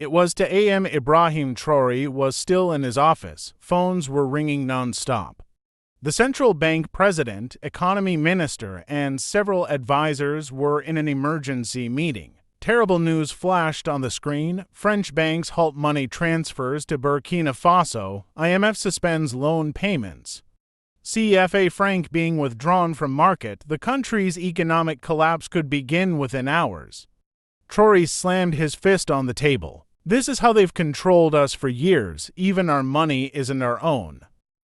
It was 2 a.m. Ibrahim Traoré was still in his office. Phones were ringing non-stop. The central bank president, economy minister, and several advisors were in an emergency meeting. Terrible news flashed on the screen. French banks halt money transfers to Burkina Faso. IMF suspends loan payments. CFA franc being withdrawn from market. The country's economic collapse could begin within hours. Traoré slammed his fist on the table. This is how they've controlled us for years. Even our money isn't our own.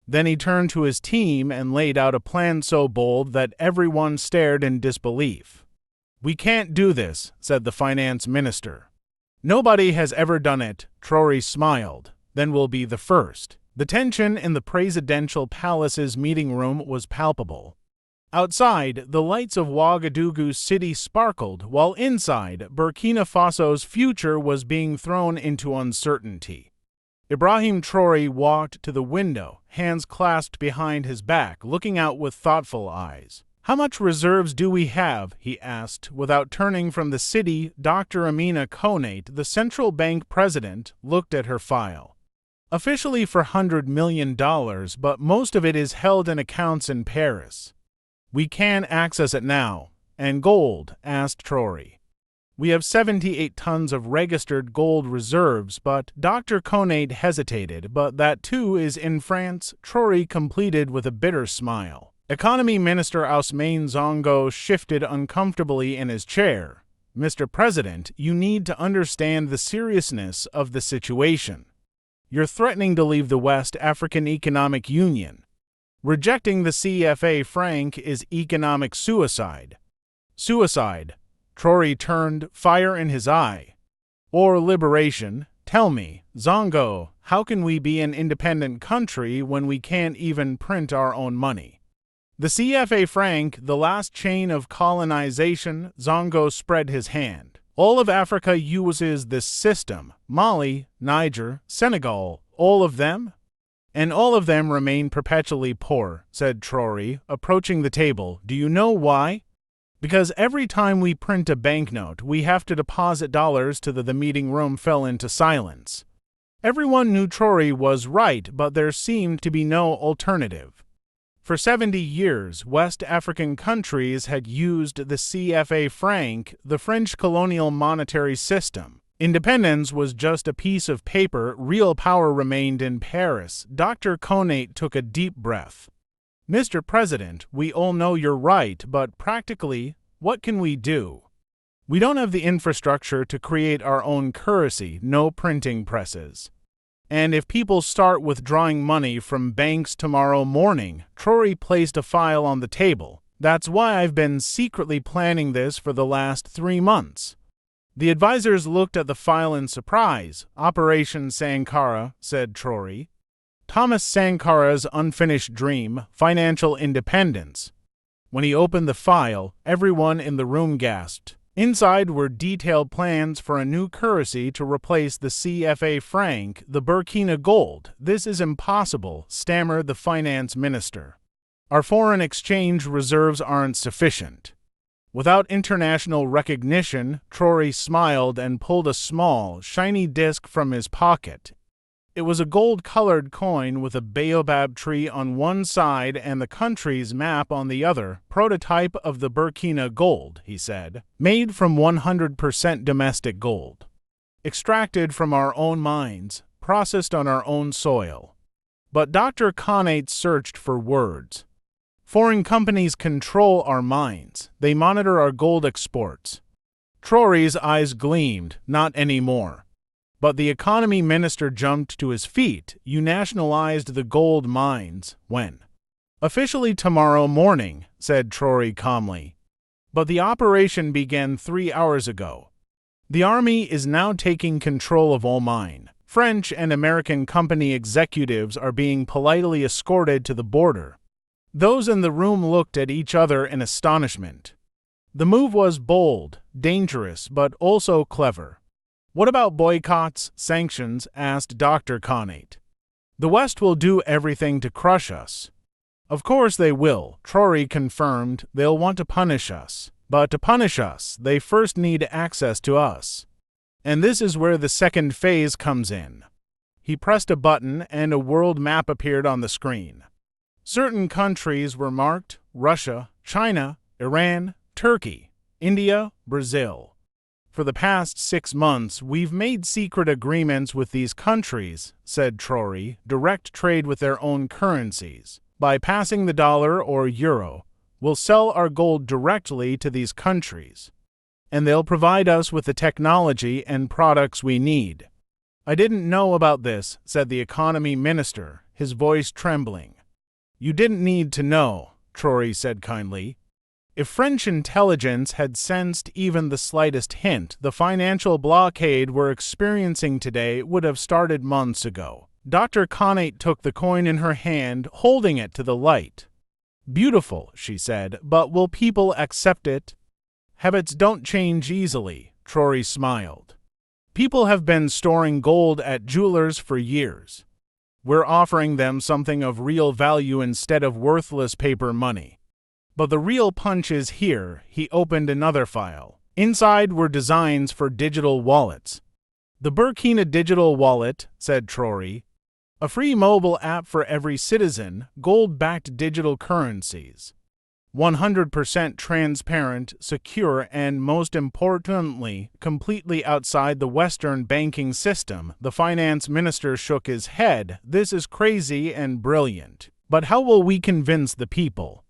Then he turned to his team and laid out a plan so bold that everyone stared in disbelief. "We can't do this," said the finance minister. "Nobody has ever done it," Traoré smiled. "Then we'll be the first." The tension in the presidential palace's meeting room was palpable. Outside, the lights of Ouagadougou city sparkled, while inside, Burkina Faso's future was being thrown into uncertainty. Ibrahim Traoré walked to the window, hands clasped behind his back, looking out with thoughtful eyes. "How much reserves do we have?" he asked, without turning from the city. Dr. Amina Konate, the central bank president, looked at her file. "Officially for $100 million, but most of it is held in accounts in Paris. We can access it now." "And gold?" asked Traoré. "We have 78 tons of registered gold reserves, but—" Dr. Konate hesitated. "But that too is in France," Traoré completed with a bitter smile. Economy Minister Ousmane Sonko shifted uncomfortably in his chair. "Mr. President, you need to understand the seriousness of the situation. You're threatening to leave the West African Economic Union. Rejecting the CFA franc is economic suicide." "Suicide?" Traoré turned, fire in his eye. "Or liberation? Tell me, Sonko, how can we be an independent country when we can't even print our own money?" "The CFA franc, the last chain of colonization," Sonko spread his hand. "All of Africa uses this system. Mali, Niger, Senegal, all of them? And all of them remain perpetually poor," said Traoré, approaching the table. "Do you know why? Because every time we print a banknote, we have to deposit dollars to the meeting room fell into silence. Everyone knew Traoré was right, but there seemed to be no alternative. For 70 years, West African countries had used the CFA franc, the French colonial monetary system. Independence was just a piece of paper. Real power remained in Paris. Dr. Konate took a deep breath. "Mr. President, we all know you're right, but practically, what can we do? We don't have the infrastructure to create our own currency, no printing presses. And if people start withdrawing money from banks tomorrow morning," Traoré placed a file on the table. "That's why I've been secretly planning this for the last 3 months. The advisors looked at the file in surprise. "Operation Sankara," said Traoré. "Thomas Sankara's unfinished dream, financial independence." When he opened the file, everyone in the room gasped. Inside were detailed plans for a new currency to replace the CFA franc, the Burkina gold. "This is impossible," stammered the finance minister. "Our foreign exchange reserves aren't sufficient." Without international recognition, Traoré smiled and pulled a small, shiny disc from his pocket. It was a gold-colored coin with a baobab tree on one side and the country's map on the other. "Prototype of the Burkina gold," he said. "Made from 100% domestic gold. Extracted from our own mines, processed on our own soil." But Dr. Konate searched for words. "Foreign companies control our mines. They monitor our gold exports." Traoré's eyes gleamed. "Not anymore." But the economy minister jumped to his feet. "You nationalized the gold mines. When?" "Officially tomorrow morning," said Traoré calmly. "But the operation began 3 hours ago. The army is now taking control of all mine. French and American company executives are being politely escorted to the border." Those in the room looked at each other in astonishment. The move was bold, dangerous, but also clever. "What about boycotts, sanctions?" asked Dr. Konate. "The West will do everything to crush us." "Of course they will," Traoré confirmed. "They'll want to punish us. But to punish us, they first need access to us." And this is where the second phase comes in. He pressed a button and a world map appeared on the screen. Certain countries were marked: Russia, China, Iran, Turkey, India, Brazil. For the past 6 months, we've made secret agreements with these countries, said Traoré, direct trade with their own currencies. By passing the dollar or euro, we'll sell our gold directly to these countries, and they'll provide us with the technology and products we need. I didn't know about this, said the economy minister, his voice trembling. You didn't need to know, Traoré said kindly. If French intelligence had sensed even the slightest hint, the financial blockade we're experiencing today would have started months ago. Dr. Connate took the coin in her hand, holding it to the light. Beautiful, she said, but will people accept it? Habits don't change easily, Traoré smiled. People have been storing gold at jewelers for years. We're offering them something of real value instead of worthless paper money. But the real punch is here. He opened another file. Inside were designs for digital wallets. The Burkina Digital Wallet, said Traoré, a free mobile app for every citizen, gold-backed digital currencies. 100% transparent, secure, and most importantly, completely outside the Western banking system. The finance minister shook his head. This is crazy and brilliant. But how will we convince the people?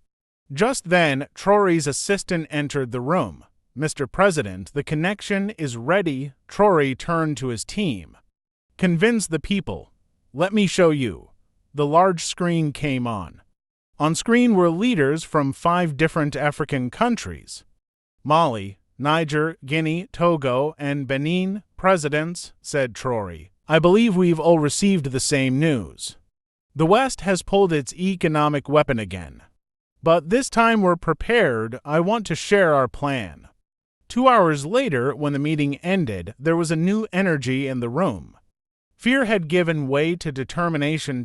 Just then, Traoré's assistant entered the room. Mr. President, the connection is ready. Traoré turned to his team. Convince the people. Let me show you. The large screen came on. On screen were leaders from 5 different African countries: Mali, Niger, Guinea, Togo, and Benin. Presidents, said Traoré. I believe we've all received the same news. The West has pulled its economic weapon again. But this time we're prepared. I want to share our plan. 2 hours later, when the meeting ended, there was a new energy in the room. Fear had given way to determination.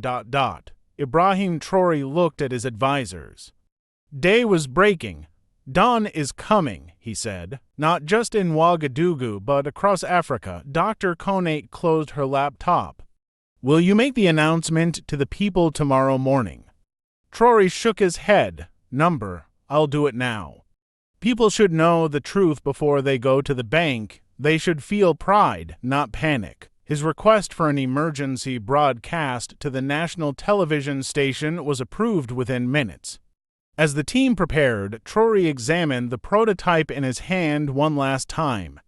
Ibrahim Traoré looked at his advisors. Day was breaking. Dawn is coming, he said. Not just in Ouagadougou, but across Africa. Dr. Connate closed her laptop. Will you make the announcement to the people tomorrow morning? Traoré shook his head. I'll do it now. People should know the truth before they go to the bank. They should feel pride, not panic. His request for an emergency broadcast to the national television station was approved within minutes. As the team prepared, Traoré examined the prototype in his hand one last time.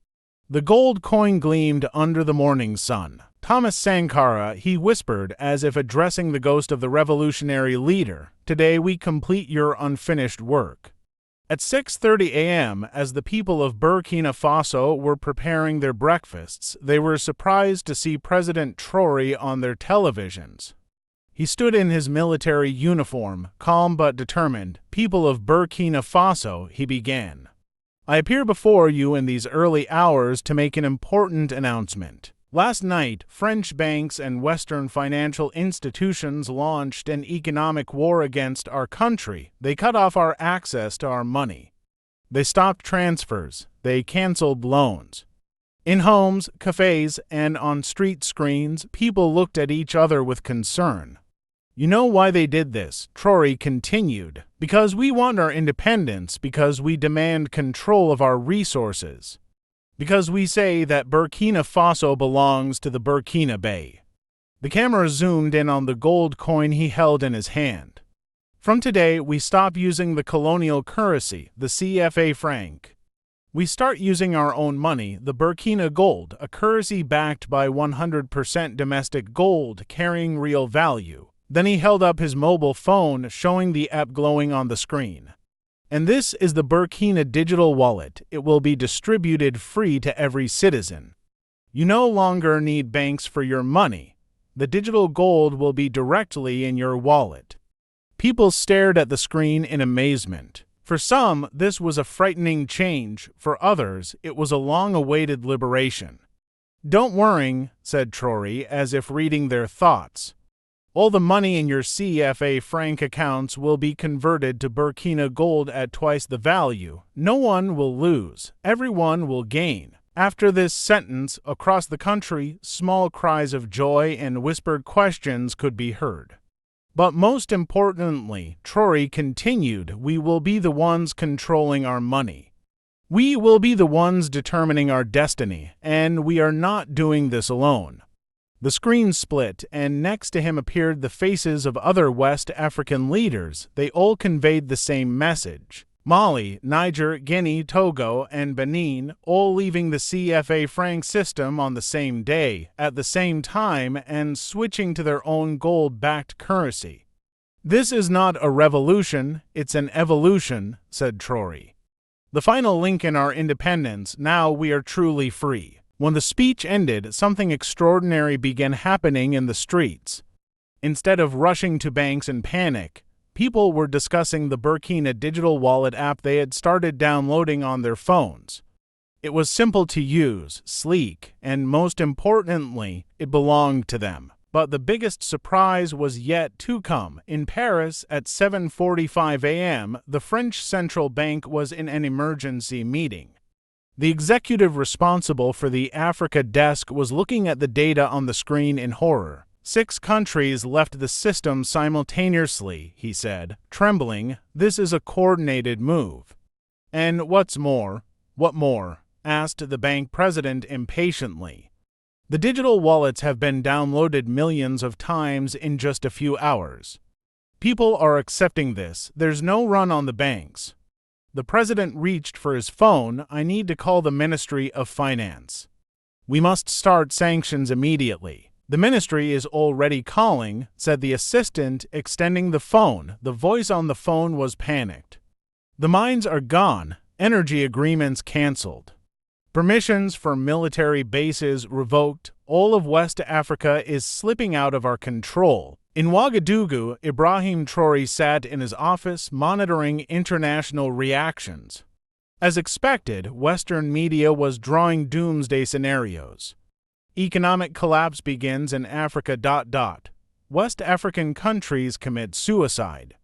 The gold coin gleamed under the morning sun. Thomas Sankara, he whispered, as if addressing the ghost of the revolutionary leader. Today we complete your unfinished work. At 6:30 a.m., as the people of Burkina Faso were preparing their breakfasts, they were surprised to see President Traoré on their televisions. He stood in his military uniform, calm but determined. People of Burkina Faso, he began. I appear before you in these early hours to make an important announcement. Last night, French banks and Western financial institutions launched an economic war against our country. They cut off our access to our money. They stopped transfers. They canceled loans. In homes, cafes, and on street screens, people looked at each other with concern. You know why they did this, Traoré continued. Because we want our independence, because we demand control of our resources. Because we say that Burkina Faso belongs to the Burkina Bay. The camera zoomed in on the gold coin he held in his hand. From today, we stop using the colonial currency, the CFA franc. We start using our own money, the Burkina gold, a currency backed by 100% domestic gold carrying real value. Then he held up his mobile phone, showing the app glowing on the screen. And this is the Burkina Digital Wallet. It will be distributed free to every citizen. You no longer need banks for your money. The digital gold will be directly in your wallet. People stared at the screen in amazement. For some, this was a frightening change. For others, it was a long-awaited liberation. Don't worry, said Traoré, as if reading their thoughts. All the money in your CFA franc accounts will be converted to Burkina gold at twice the value. No one will lose. Everyone will gain. After this sentence, across the country, small cries of joy and whispered questions could be heard. But most importantly, Traoré continued, we will be the ones controlling our money. We will be the ones determining our destiny, and we are not doing this alone. The screen split, and next to him appeared the faces of other West African leaders. They all conveyed the same message. Mali, Niger, Guinea, Togo, and Benin, all leaving the CFA franc system on the same day, at the same time, and switching to their own gold-backed currency. This is not a revolution, it's an evolution, said Traoré. The final link in our independence, now we are truly free. When the speech ended, something extraordinary began happening in the streets. Instead of rushing to banks in panic, people were discussing the Burkina digital wallet app they had started downloading on their phones. It was simple to use, sleek, and most importantly, it belonged to them. But the biggest surprise was yet to come. In Paris, at 7:45 a.m., the French central bank was in an emergency meeting. The executive responsible for the Africa desk was looking at the data on the screen in horror. 6 countries left the system simultaneously, he said, trembling. This is a coordinated move. And what's more? What more? Asked the bank president impatiently. The digital wallets have been downloaded millions of times in just a few hours. People are accepting this. There's no run on the banks. The president reached for his phone. I need to call the Ministry of Finance. We must start sanctions immediately. The ministry is already calling, said the assistant, extending the phone. The voice on the phone was panicked. The mines are gone. Energy agreements cancelled. Permissions for military bases revoked. All of West Africa is slipping out of our control. In Ouagadougou, Ibrahim Traoré sat in his office monitoring international reactions. As expected, Western media was drawing doomsday scenarios. Economic collapse begins in Africa. West African countries commit suicide.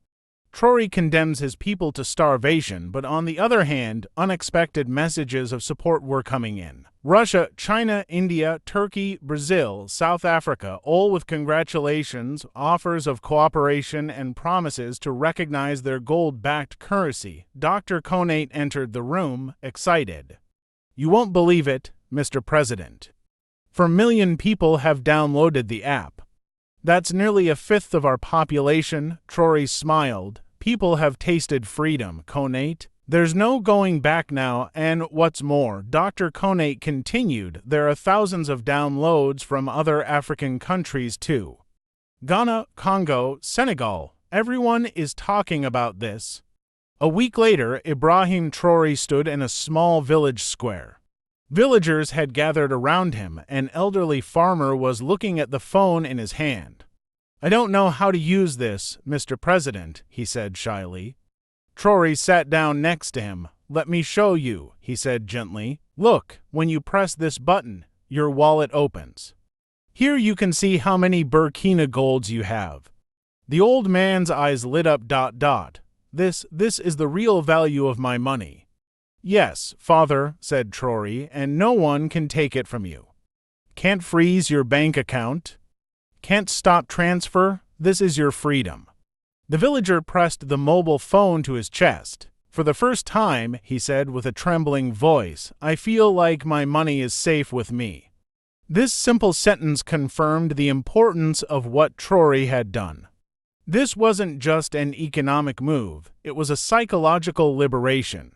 Traoré condemns his people to starvation, but on the other hand, unexpected messages of support were coming in. Russia, China, India, Turkey, Brazil, South Africa, all with congratulations, offers of cooperation, and promises to recognize their gold-backed currency. Dr. Conate entered the room, excited. You won't believe it, Mr. President. 4 million people have downloaded the app. That's nearly a fifth of our population, Traoré smiled. People have tasted freedom, Conate. There's no going back now, and what's more, Dr. Conate continued, there are thousands of downloads from other African countries too. Ghana, Congo, Senegal, everyone is talking about this. A week later, Ibrahim Traoré stood in a small village square. Villagers had gathered around him. An elderly farmer was looking at the phone in his hand. I don't know how to use this, Mr. President, he said shyly. Traoré sat down next to him. Let me show you, he said gently. Look, when you press this button, your wallet opens. Here you can see how many Burkina golds you have. The old man's eyes lit up. This is the real value of my money. Yes, father, said Traoré, and no one can take it from you. Can't freeze your bank account. Can't stop transfer. This is your freedom. The villager pressed the mobile phone to his chest. For the first time, he said with a trembling voice, I feel like my money is safe with me. This simple sentence confirmed the importance of what Traoré had done. This wasn't just an economic move, it was a psychological liberation.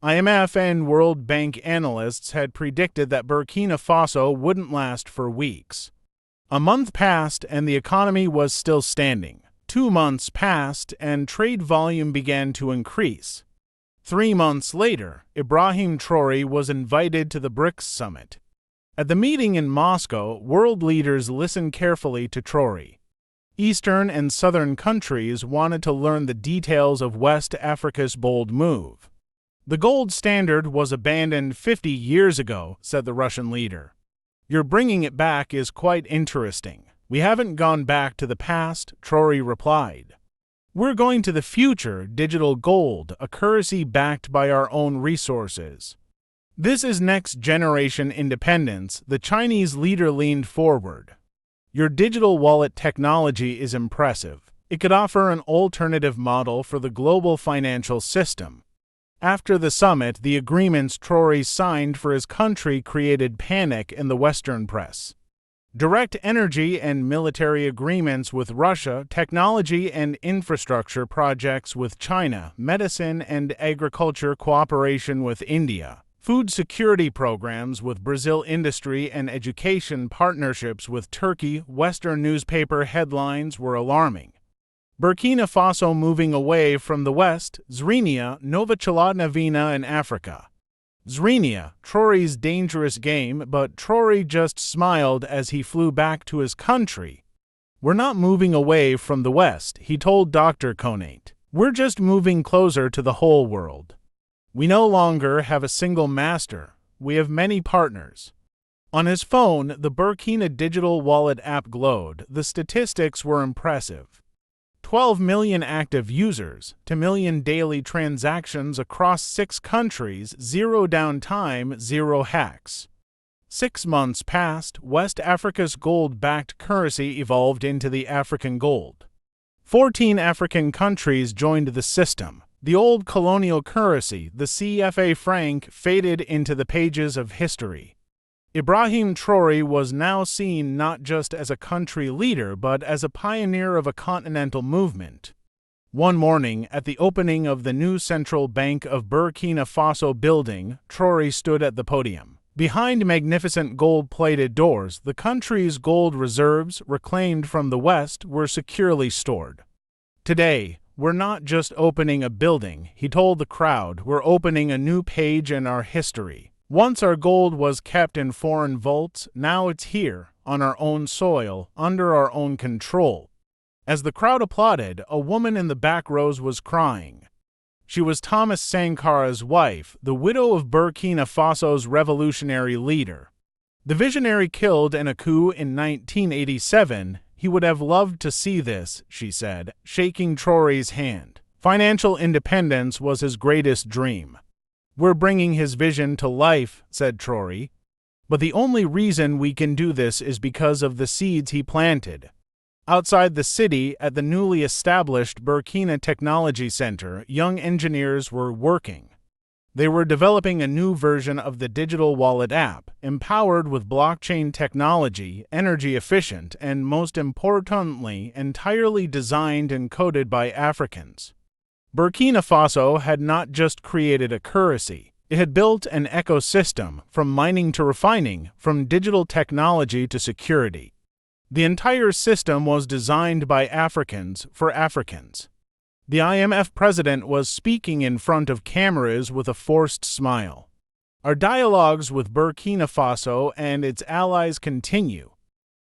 IMF and World Bank analysts had predicted that Burkina Faso wouldn't last for weeks. A month passed and the economy was still standing. 2 months passed and trade volume began to increase. 3 months later, Ibrahim Traoré was invited to the BRICS summit. At the meeting in Moscow, world leaders listened carefully to Traoré. Eastern and southern countries wanted to learn the details of West Africa's bold move. The gold standard was abandoned 50 years ago, said the Russian leader. Your bringing it back is quite interesting. We haven't gone back to the past, Traoré replied. We're going to the future, digital gold, a currency backed by our own resources. This is next-generation independence, the Chinese leader leaned forward. Your digital wallet technology is impressive. It could offer an alternative model for the global financial system. After the summit, the agreements Traoré signed for his country created panic in the Western press. Direct energy and military agreements with Russia, technology and infrastructure projects with China, medicine and agriculture cooperation with India, food security programs with Brazil, industry and education partnerships with Turkey. Western newspaper headlines were alarming. Burkina Faso moving away from the West, Zrenia, Nova Novina in Africa. Zrenia, Traoré's dangerous game, but Traoré just smiled as he flew back to his country. We're not moving away from the West, he told Dr. Konate. We're just moving closer to the whole world. We no longer have a single master, we have many partners. On his phone, the Burkina digital wallet app glowed. The statistics were impressive. 12 million active users, 2 million daily transactions across 6 countries, 0 downtime, 0 hacks. 6 months passed, West Africa's gold-backed currency evolved into the African gold. 14 African countries joined the system. The old colonial currency, the CFA franc, faded into the pages of history. Ibrahim Traoré was now seen not just as a country leader but as a pioneer of a continental movement. One morning, at the opening of the new Central Bank of Burkina Faso building, Traoré stood at the podium. Behind magnificent gold-plated doors, the country's gold reserves, reclaimed from the West, were securely stored. Today, we're not just opening a building, he told the crowd, we're opening a new page in our history. Once our gold was kept in foreign vaults, now it's here, on our own soil, under our own control. As the crowd applauded, a woman in the back rows was crying. She was Thomas Sankara's wife, the widow of Burkina Faso's revolutionary leader. The visionary killed in a coup in 1987. He would have loved to see this, she said, shaking Traoré's hand. Financial independence was his greatest dream. We're bringing his vision to life, said Traoré. But the only reason we can do this is because of the seeds he planted. Outside the city, at the newly established Burkina Technology Center, young engineers were working. They were developing a new version of the digital wallet app, empowered with blockchain technology, energy efficient, and most importantly, entirely designed and coded by Africans. Burkina Faso had not just created a currency, it had built an ecosystem, from mining to refining, from digital technology to security. The entire system was designed by Africans for Africans. The IMF president was speaking in front of cameras with a forced smile. Our dialogues with Burkina Faso and its allies continue.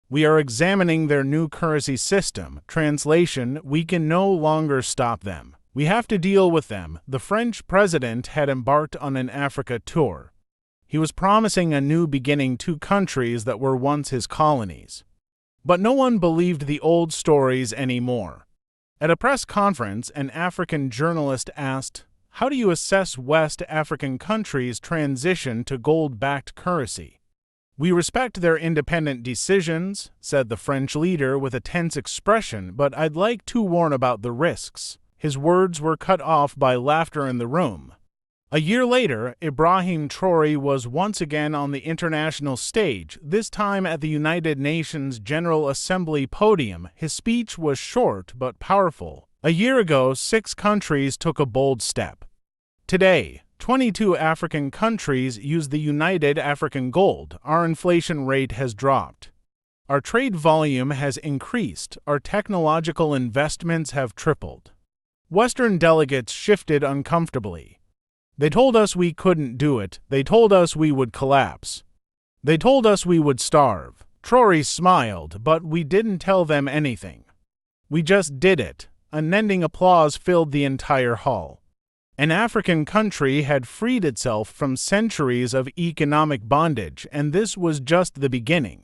We are examining their new currency system. Translation, we can no longer stop them. We have to deal with them. The French president had embarked on an Africa tour. He was promising a new beginning to countries that were once his colonies. But no one believed the old stories anymore. At a press conference, an African journalist asked, "How do you assess West African countries' transition to gold-backed currency?" "We respect their independent decisions," said the French leader with a tense expression, "but I'd like to warn about the risks." His words were cut off by laughter in the room. A year later, Ibrahim Traoré was once again on the international stage, this time at the United Nations General Assembly podium. His speech was short but powerful. A year ago, 6 countries took a bold step. Today, 22 African countries use the United African Gold. Our inflation rate has dropped. Our trade volume has increased. Our technological investments have tripled. Western delegates shifted uncomfortably. They told us we couldn't do it. They told us we would collapse. They told us we would starve. Traoré smiled, but we didn't tell them anything. We just did it. Unending applause filled the entire hall. An African country had freed itself from centuries of economic bondage, and this was just the beginning.